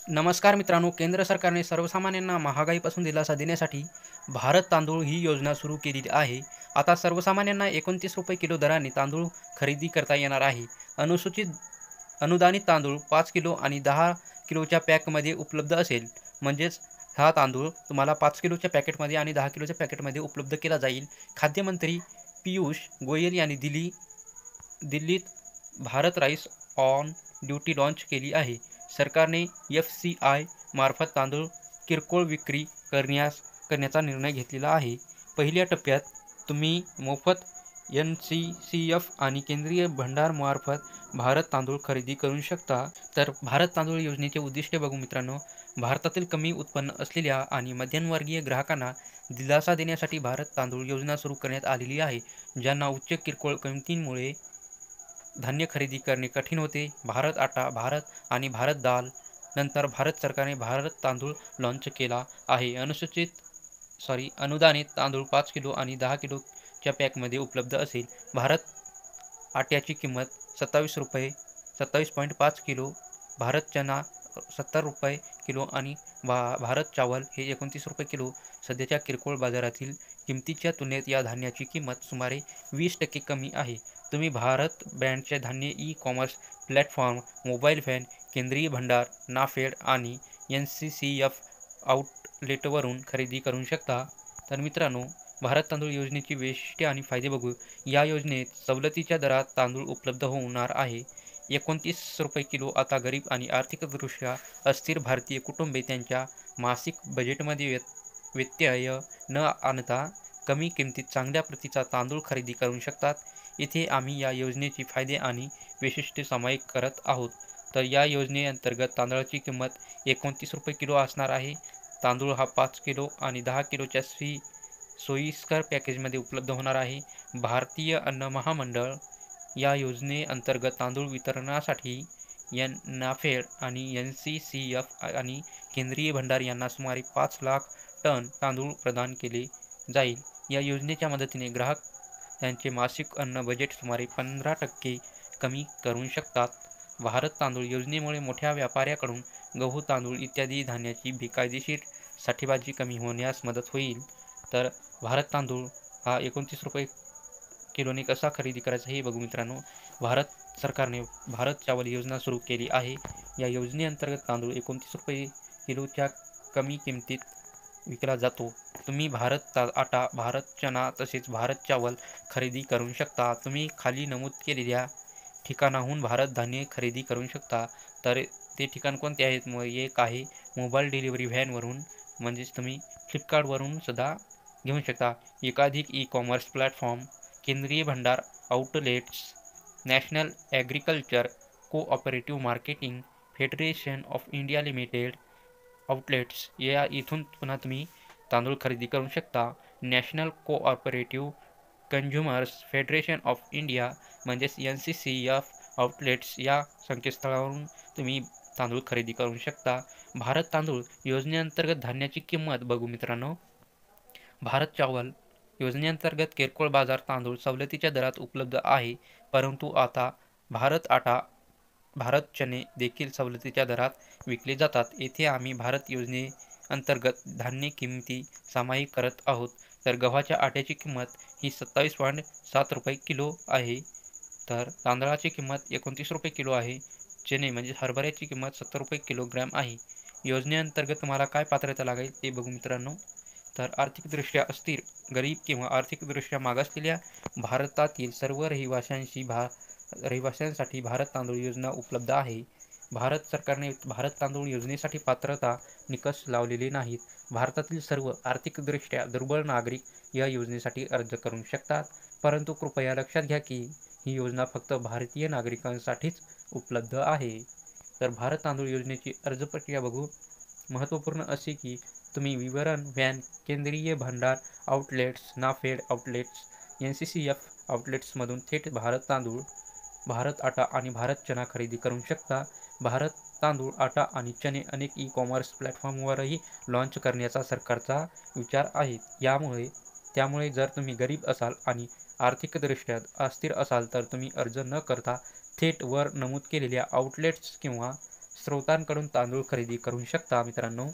नमस्कार मित्रांनो, केंद्र सरकारने सर्वसामान्यांना महागाईपासून दिलासा देण्यासाठी भारत तांदूळ ही योजना सुरू केलेली आहे. आता सर्वसामान्यांना ₹29 किलो दराने तांदूळ खरेदी करता येणार आहे. अनुसूचित अनुदानित तांदूळ 5 किलो आणि 10 किलोच्या पॅकमध्ये उपलब्ध असेल. म्हणजेच हा तांदूळ तुम्हाला 5 किलोच्या पॅकेटमध्ये आणि 10 किलोच्या पॅकेटमध्ये उपलब्ध केला जाईल. खाद्यमंत्री पियुष गोयल यांनी दिल्लीत Bharat rice on duty launch केली आहे. सरकारने एफ.सी.आय. मार्फत तांदूळ किरकोळ विक्री करण्याचा निर्णय घेतलेला आहे. पहिल्या टप्प्यात तुम्ही मोफत एन.सी.सी.एफ. आणि केंद्रीय भंडारमार्फत भारत तांदूळ खरेदी करू शकता. तर भारत तांदूळ योजनेचे उद्दिष्ट बघू मित्रांनो, भारतातील कमी उत्पन्न असलेल्या आणि मध्यमवर्गीय ग्राहकांना दिलासा देण्यासाठी भारत तांदूळ योजना सुरू करण्यात आलेली आहे. ज्यांना उच्च किरकोळ किमतीमुळे धान्य खरेदी करणे कठीण होते. भारत आटा, भारत आणि भारत दाल नंतर भारत सरकारने भारत तांदूळ लाँच केला आहे. अनुदानित तांदूळ 5 किलो आणि 10 किलोच्या पॅकमध्ये उपलब्ध असेल. भारत आट्याची किंमत ₹27 27.5 किलो, भारत चना ₹70 किलो आणि भारत चावल हे ₹29 किलो. सध्याच्या किरकोळ बाजारातील किमतीच्या तुलनेत या धान्याची किंमत सुमारे 20% कमी आहे. तुम्ही भारत ब्रँडचे धान्य ई-कॉमर्स प्लॅटफॉर्म, मोबाईल व्हॅन, केंद्रीय भंडार, नाफेड आणि एन.सी.सी.एफ. आउटलेटवरून खरेदी करू शकता. तर मित्रांनो, भारत तांदूळ योजनेची वैशिष्ट्ये आणि फायदे बघू. या योजनेत सवलतीच्या दरात तांदूळ उपलब्ध होणार आहे. ₹29 किलो. आता गरीब आणि आर्थिकदृष्ट्या अस्थिर भारतीय कुटुंबे त्यांच्या मासिक बजेटमध्ये व्यत्यय न आणता कमी किमतीत चांगल्या प्रतीचा तांदूळ खरेदी करू शकतात. इथे आम्ही या योजनेचे फायदे आणि वैशिष्ट्ये समाविष्ट करत आहोत. तर या योजनेअंतर्गत तांदळाची किंमत ₹29 किलो असणार आहे. तांदूळ हा 5 किलो आणि 10 किलोच्या सोयीस्कर पॅकेजमध्ये उपलब्ध होणार आहे. भारतीय अन्न महामंडळ या योजनेअंतर्गत तांदूळ वितरणासाठी नाफेड आणि एन.सी.सी.एफ. आणि केंद्रीय भंडार यांना सुमारे 5 लाख टन तांदूळ प्रदान केले जाईल. या योजनेच्या मदतीने ग्राहक त्यांचे मासिक अन्न बजेट सुमारे 15% कमी करू शकतात. भारत तांदूळ योजनेमुळे मोठ्या व्यापाऱ्यांकडून गहू, तांदूळ इत्यादी धान्याची बेकायदेशीर साठेबाजी कमी होण्यास मदत होईल. तर भारत तांदूळ हा ₹29 किलोने कसा खरेदी करायचा हे बघू मित्रांनो. भारत सरकारने भारत चावल योजना सुरू केली आहे. या योजनेअंतर्गत तांदूळ ₹29 किलोच्या कमी किमतीत विकला जातो. तुम्ही भारत आटा, भारत चना तसेच भारत चावल खरेदी करू शकता. तुम्ही खाली नमूद केलेल्या ठिकाणाहून भारत धान्य खरेदी करू शकता. तर ते ठिकाण कोणते आहेत? एक आहे मोबाईल डिलिव्हरी व्हॅनवरून, म्हणजेच तुम्ही फ्लिपकार्टवरून सुद्धा घेऊ शकता. एकाधिक ई-कॉमर्स प्लॅटफॉर्म, केंद्रीय भंडार outlets, national agriculture cooperative marketing federation of India limited outlets या इथून पुन्हा तुम्ही तांदूळ खरेदी करू शकता. National cooperative consumers federation of India म्हणजेच एन.सी.सी.एफ. आउटलेट्स या संकेतस्थळावरून तुम्ही तांदूळ खरेदी करू शकता. भारत तांदूळ योजनेअंतर्गत धान्याची किंमत बघू मित्रांनो. भारत चावल योजनेअंतर्गत किरकोळ बाजार तांदूळ सवलतीच्या दरात उपलब्ध आहे. परंतु आता भारत आटा, भारत चणे देखील सवलतीच्या दरात विकले जातात. येथे आम्ही भारत योजनेअंतर्गत धान्य किमती समाविष्ट करत आहोत. तर गव्हाच्या आट्याची किंमत ही ₹27.7 किलो आहे. तर तांदळाची किंमत ₹29 किलो आहे. चणे म्हणजे हरभऱ्याची किंमत ₹70 किलोग्रॅम आहे. योजनेअंतर्गत तुम्हाला काय पात्रता लागेल ते बघू मित्रांनो. तर आर्थिकदृष्ट्या अस्थिर, गरीब किंवा आर्थिकदृष्ट्या मागासलेल्या भारतातील सर्व रहिवाशांसाठी भारत तांदूळ योजना उपलब्ध आहे. भारत सरकारने भारत तांदूळ योजनेसाठी पात्रता निकष लावलेले नाहीत. भारतातील सर्व आर्थिकदृष्ट्या दुर्बल नागरिक या योजनेसाठी अर्ज करू शकतात. परंतु कृपया लक्षात घ्या की ही योजना फक्त भारतीय नागरिकांसाठीच उपलब्ध आहे. तर भारत तांदूळ योजनेची अर्ज प्रक्रिया बघू. महत्त्वपूर्ण असे की तुम्ही विवरण व्हॅन, केंद्रीय भंडार आउटलेट्स, नाफेड आउटलेट्स, एन.सी.सी.एफ. आउटलेट्समधून थेट भारत तांदूळ, भारत आटा आणि भारत चना खरेदी करू शकता. भारत तांदूळ, आटा आणि चणे अनेक ई-कॉमर्स प्लॅटफॉर्मवरही लाँच करण्याचा सरकारचा विचार आहे. त्यामुळे जर तुम्ही गरीब असाल आणि आर्थिकदृष्ट्या अस्थिर असाल तर तुम्ही अर्ज न करता थेट वर नमूद केलेल्या आउटलेट्स किंवा स्रोतांकडून तांदूळ खरेदी करू शकता मित्रांनो.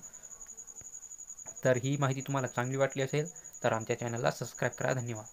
तर ही माहिती तुम्हाला चांगली वाटली असेल तर आमच्या चॅनलला सबस्क्राईब करा. धन्यवाद.